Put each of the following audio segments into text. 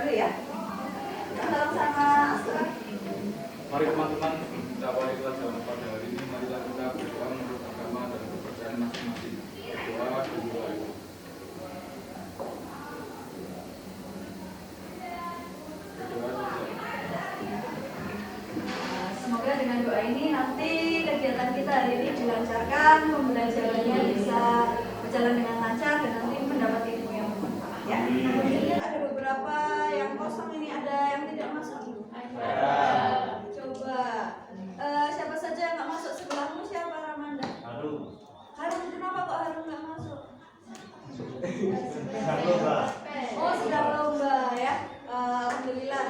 dulu ya. Salam sama Astra. Mari teman-teman, kita awali pelajaran pada hari ini. Marilah kita berdoa menurut agama dan kepercayaan masing-masing. Berdoa dimulai. Semoga dengan doa ini nanti kegiatan kita hari ini dilancarkan, pembelajarannya bisa berjalan dengan lancar dan nanti mendapat ilmu yang bermanfaat ya. Ada beberapa yang kosong ini, ada yang tidak masuk. Coba siapa saja yang nggak masuk sebelahmu? Siapa? Ramanda? Harun, kenapa kok Harun nggak masuk? Oh, sedang lomba ya. Alhamdulillah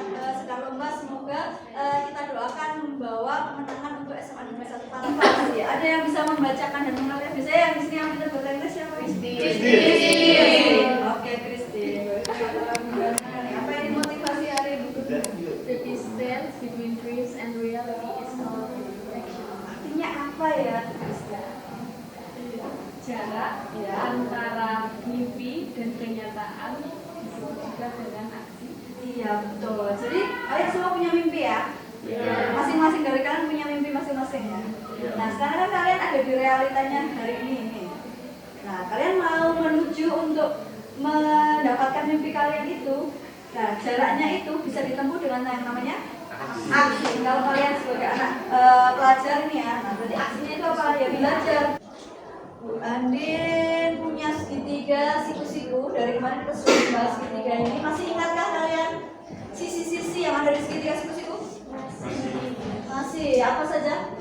sedang lomba. Semoga kita doakan membawa kemenangan untuk SMA Negeri 1 Palembang. Ada yang bisa membacakan dan mengerti? Biasanya yang di sini yang pintar bahasa Inggris siapa? Kristi. Oke, Kristi. Apa yang dimotivasi hari ini? The distance between dreams and reality is called reflection. Artinya apa ya? Jarak antara mimpi dan kenyataan disebut juga dengan aksi. Iya betul. Jadi kalian semua punya mimpi ya? Masing-masing dari kalian punya mimpi masing-masing ya. Nah sekarang kan kalian ada di realitanya hari ini. Nah kalian mau menuju untuk mendapatkan mimpi kalian itu. Nah jaraknya itu bisa ditempuh dengan yang namanya aksi. Kalau kalian sebagai anak pelajar ini ya, nah berarti aksinya itu apa? Ya belajar. Bu Andin punya segitiga siku-siku. Dari kemarin kita sudah membahas segitiga ini. Masih ingatkah kalian sisi-sisi yang ada di segitiga siku-siku? Masih. Apa saja?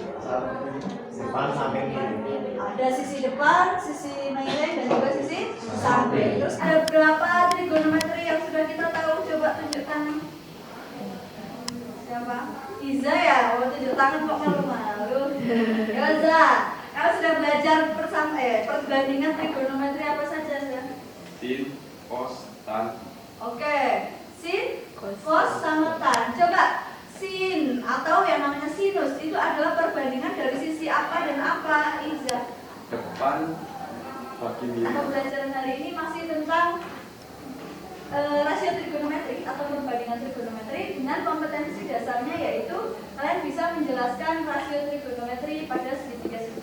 Depan, samping, kiri. Ada sisi depan, sisi miring, dan juga sisi samping. Terus ada berapa trigonometri yang sudah kita tahu? Coba tunjukkan. Siapa? Iza ya? Oh, tunjuk tangan kok malu-malu. Yoza. Kalau sudah belajar perbandingan trigonometri apa saja ya? Sin, cos, tan. Oke, sin, cos sama tan. Coba sin atau yang namanya sinus itu adalah perbandingan dari sisi apa dan apa, Iza? Depan bagi miring. Pembelajaran hari ini masih tentang rasio trigonometri atau perbandingan trigonometri dengan kompetensi dasarnya, yaitu kalian bisa menjelaskan rasio trigonometri pada segitiga siku.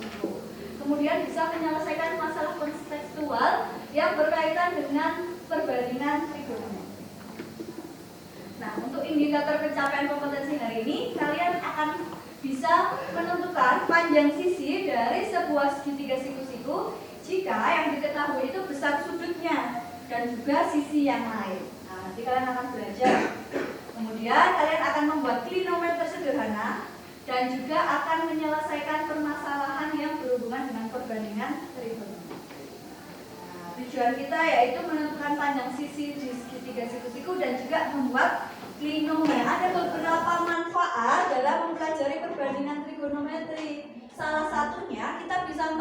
Kemudian bisa menyelesaikan masalah kontekstual yang berkaitan dengan perbandingan trigonometri. Nah, untuk indikator pencapaian kompetensi hari ini, kalian akan bisa menentukan panjang sisi dari sebuah segitiga siku-siku jika yang diketahui itu besar sudutnya dan juga sisi yang lain. Nah, nanti kalian akan belajar. Kemudian kalian akan membuat klinometer sederhana dan juga akan menyelesaikan permasalahan yang berhubungan dengan perbandingan trigonometri. Nah, tujuan kita yaitu menentukan panjang sisi di segitiga siku-siku dan juga membuat klinometer. Ada beberapa manfaat dalam mempelajari perbandingan trigonometri. Salah satunya kita bisa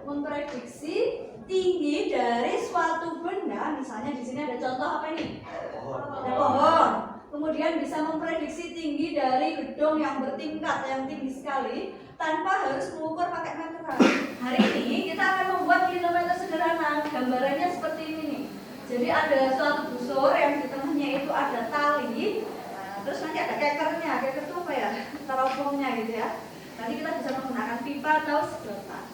memprediksi tinggi dari suatu benda. Misalnya di sini ada contoh apa ini? Ada pohon. Kemudian bisa memprediksi tinggi dari gedung yang bertingkat, yang tinggi sekali, tanpa harus mengukur pakai meteran. Hari ini kita akan membuat kilometer sederhana. Gambarannya seperti ini nih. Jadi ada suatu busur yang di tengahnya itu ada tali. Nah, terus nanti ada kekernya. Keker itu apa ya? Teropongnya gitu ya. Nanti kita bisa menggunakan pipa atau sedotan.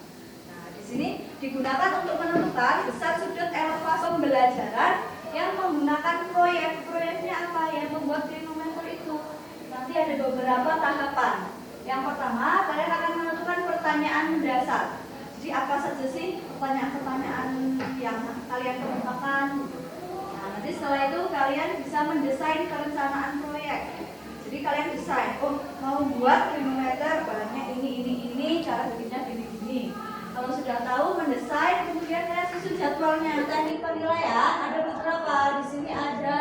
Nah, di sini digunakan untuk menentukan besar sudut elevasi pembelajaran yang menggunakan proyek. Proyeknya apa? Yang membuat klinometer itu. Nanti ada beberapa tahapan. Yang pertama, kalian akan menentukan pertanyaan mendasar. Jadi apa saja sih pertanyaan-pertanyaan yang kalian kemukakan? Nah, nanti setelah itu kalian bisa mendesain perencanaan proyek. Jadi kalian desain, mau buat klinometer bahannya ini, cara bikinnya gini. Kalau sudah tahu mendesain, kemudian kalian susun jadwalnya. Teknik penilaian ada beberapa. Di sini ada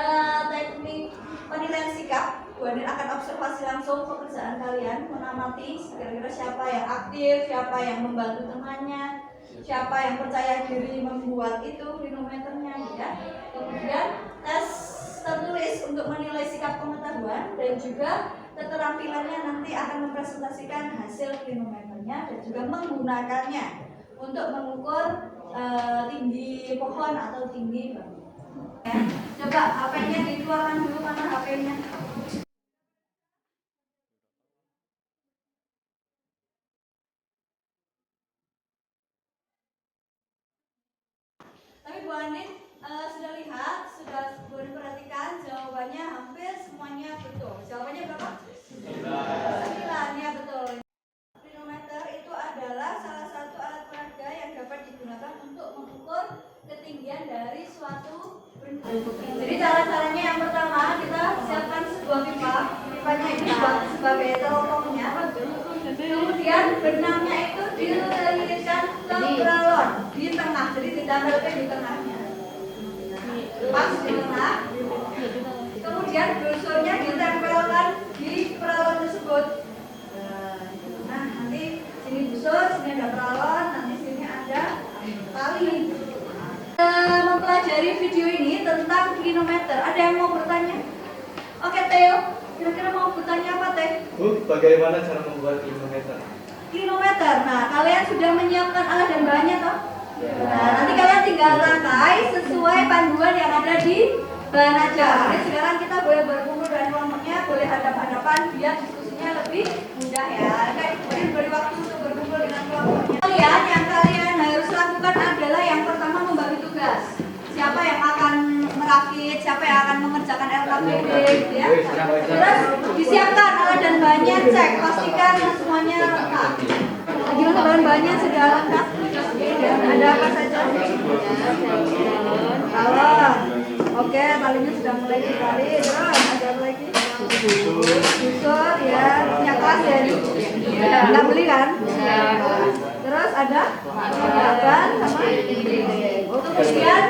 teknik penilaian sikap. Bu Andin akan observasi langsung pekerjaan kalian, mengamati kira-kira siapa yang aktif, siapa yang membantu temannya, siapa yang percaya diri membuat itu klinometernya, ya. Kemudian tes tertulis untuk menilai sikap pengetahuan dan juga keterampilannya nanti akan mempresentasikan hasil klinometernya dan juga menggunakannya untuk mengukur tinggi pohon atau tinggi bangunan. Coba HP-nya dikeluarkan dulu, mana HP-nya? Tapi Bu Andin sudah lihat, sudah perhatikan jawabannya hampir semuanya betul. Jawabannya berapa? 9, ya betul. Manometer itu adalah salah satu alat peraga yang dapat digunakan untuk mengukur ketinggian dari suatu benda. Jadi cara-caranya yang pertama kita siapkan sebuah pipa. Pipanya ini sebagai teropongnya. Kemudian benangnya itu dililitkan ke peralon di tengah, jadi ditempelkan di tengahnya. Pas di tengah. Kemudian busurnya ditempelkan di peralon tersebut. Nah, nanti sini busur, sini ada peralon, nanti sini ada tali. Mempelajari video ini tentang klinometer. Ada yang mau bertanya? Oke, Theo. Kira-kira mau bertanya apa, Teh? Bu, bagaimana cara membuat klinometer? Klinometer. Nah, kalian sudah menyiapkan alat dan bahannya toh? Nah, nanti kalian tinggal rangkai sesuai panduan yang ada di bahan aja. Jadi sekarang kita boleh berkumpul dan kelompoknya, boleh hadap-hadapan biar diskusinya lebih mudah ya. Kemudian beri waktu untuk berkumpul dengan kelompoknya. Yang kalian harus lakukan adalah yang pertama membagi tugas. Siapa yang akan merakit, siapa yang akan mengerjakan LKPD, gitu ya. Terus disiapkan alat dan bahannya, cek, pastikan semuanya lengkap. Gimana bahan-bahannya sudah lengkap? Dan ada apa saja? Galon. Oke, talinya sudah mulai ditali. Terus ada apa lagi? Busur ya, punya kelas ya ini. Nggak beli kan? Terus ada gaban sama. Kemudian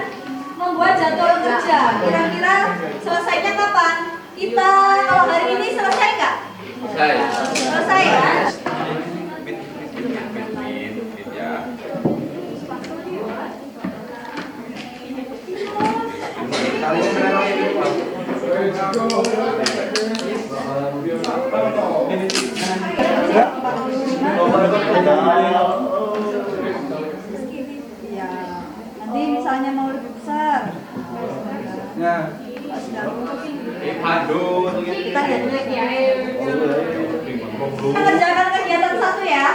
membuat jadwal kerja. Kira-kira selesainya kapan? Kita kalau hari ini selesai nggak? Selesai ya. Nanti misalnya mau lebih besar. Kita lihat dulu ya. Kerjakan kegiatan satu ya.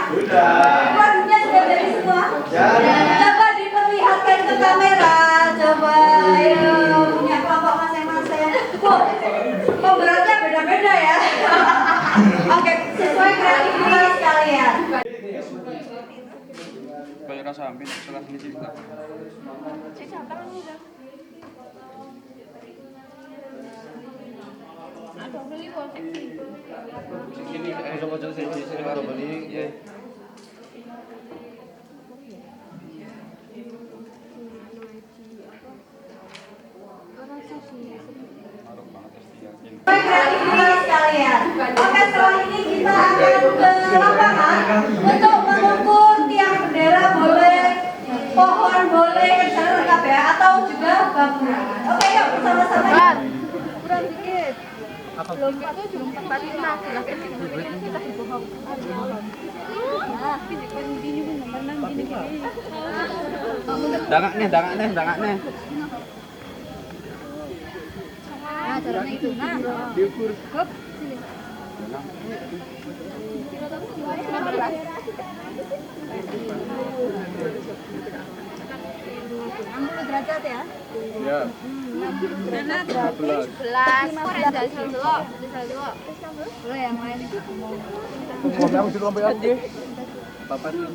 Waduhnya sudah jadi semua. Coba diperlihatkan ke kamera. Coba ayo punya kelompok masing-masing. Kok beratnya beda-beda ya. Oke, sesuai kreativitas kalian. Kayak rasa hampir setelah ini cerita. Ini sama jelas sini baru beli ya. Kreativitas kalian. Oke, setelah ini kita akan ke lapangan untuk mengukur tiang bendera boleh, pohon boleh, secara lengkap ya, atau juga bangunan. Oke, yuk bersama-sama. Kurang dikit. Lompatnya cuma 45. Kita dibohong. Dangaknya. Nah, caranya itu. Nah, Diukur. hop, sini. 60 derajat ya? Ya. 60 derajat. 11. 15 dulu. Boleh yang lain. Aku sudah ambil aja. Papan ini.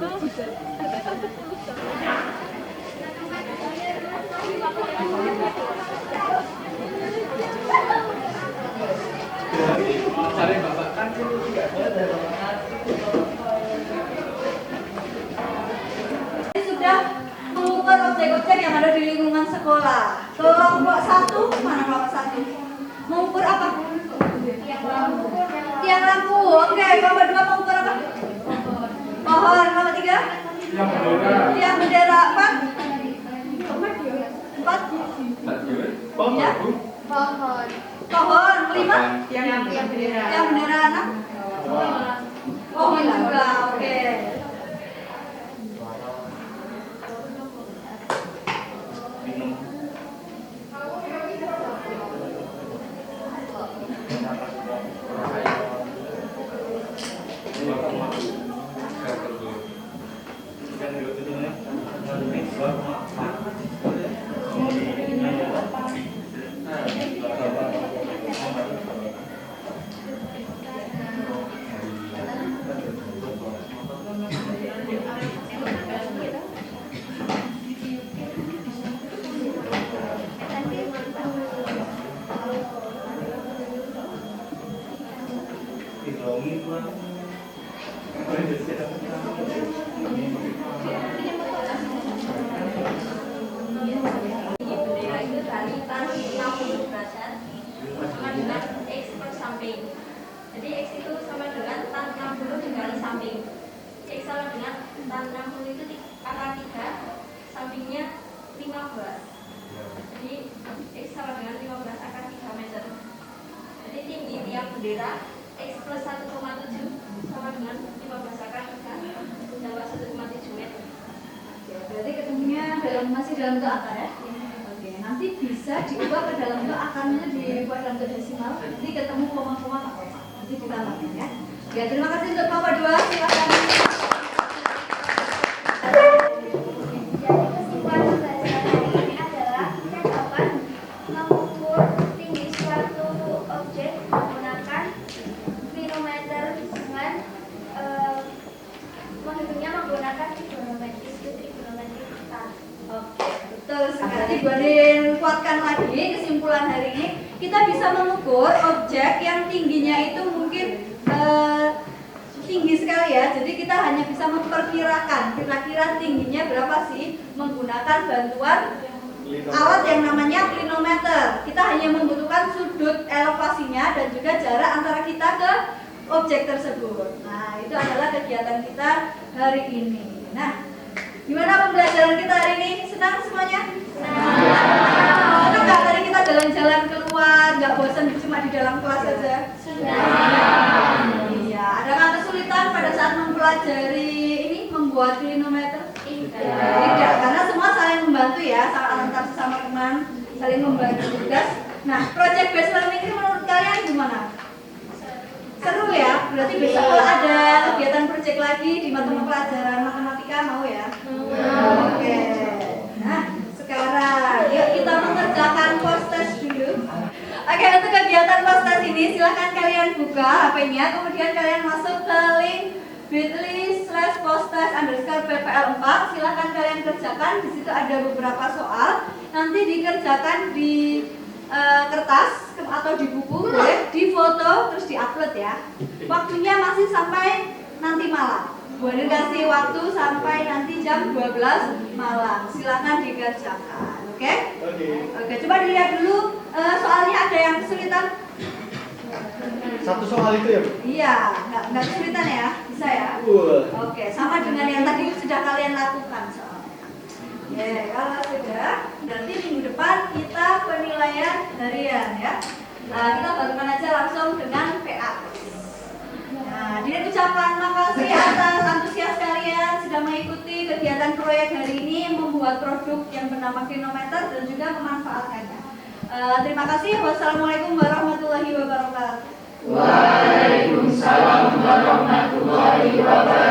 Cari bapak kan sudah mengukur objek-objek yang ada di lingkungan sekolah. Kelompok 1, mana kelompok 1? Mengukur apa? Tiang lampu. Oke, kelompok 2 mengukur apa? Pohon. Kelompok 3? Tiang bendera. 4? 4? Ya? Pohon. 5? Tiang bendera. Tiang bendera 6? Pohon juga. Oke. Bendera itu dari tan 60 derajat sama dengan X per samping. Jadi X itu sama dengan tan 60 dikali samping. X sama dengan tan 60 itu akar 3, sampingnya 15. Jadi X sama dengan 15 akar 3 meter. Jadi tinggi tiap bendera X plus 1,7 sama dengan 15 akar 3 tambah 1,7 meter. Berarti ketemunya masih dalam bentuk akar ya? Oke, nanti bisa diubah ke dalam bentuk akarnya, dibuat dalam bentuk desimal, nanti ketemu koma-koma tak apa. Nanti ditambahkan ya. Ya, terima kasih untuk Bapak dua, silakan. Jadi kesimpulan pembelajaran hari ini adalah kita dapat mengukur tinggi suatu objek menggunakan manometer dengan menghitungnya menggunakan trigonometri kita. Oke, betul sekali. Buat kuatkan lagi kesimpulan hari ini, kita bisa mengukur objek yang tingginya itu mungkin tinggi sekali ya. Jadi kita hanya bisa memperkirakan kira-kira tingginya berapa sih menggunakan bantuan alat yang namanya klinometer. Kita hanya membutuhkan sudut elevasinya dan juga jarak antara kita ke objek tersebut. Nah, itu adalah kegiatan kita hari ini. Nah, gimana pembelajaran kita hari ini? Senang semuanya? Senang. Senang nggak tadi kita jalan-jalan keluar, nggak bosan cuma di dalam kelas saja? Senang. Iya. Ada nggak kesulitan pada saat mempelajari ini membuat klinometer? Tidak, karena semua saling membantu ya, antar sesama teman, saling membantu tugas. Nah, project based learning ini menurut kalian gimana? Seru ya, berarti besok kalau ada kegiatan project lagi di mata pelajaran matematika mau ya? Oke. Nah, sekarang yuk kita mengerjakan post test dulu. Oke, untuk kegiatan post test ini silahkan kalian buka HP-nya, kemudian kalian masuk ke link bit.ly/posttest_ppl4. Silahkan kalian kerjakan, di situ ada beberapa soal. Nanti dikerjakan di kertas atau di buku, boleh difoto terus diupload ya. Waktunya masih sampai nanti malam. Boleh kasih waktu sampai nanti jam 12 malam. Silakan dikerjakan, oke? Oke, coba dilihat dulu soalnya ada yang kesulitan. Satu soal itu ya, Bu? Iya, nggak kesulitan ya, bisa ya. Oke, sama dengan yang tadi sudah kalian lakukan soalnya. Oke, kalau sudah, berarti minggu depan kita penilaian harian ya. Kita barukan aja langsung dengan PA. Nah, dengan ucapan makasih atas antusias kalian sudah mengikuti kegiatan proyek hari ini membuat produk yang bernama klinometer dan juga memanfaatkannya. Terima kasih. Wassalamualaikum warahmatullahi wabarakatuh. Waalaikumsalam warahmatullahi wabarakatuh.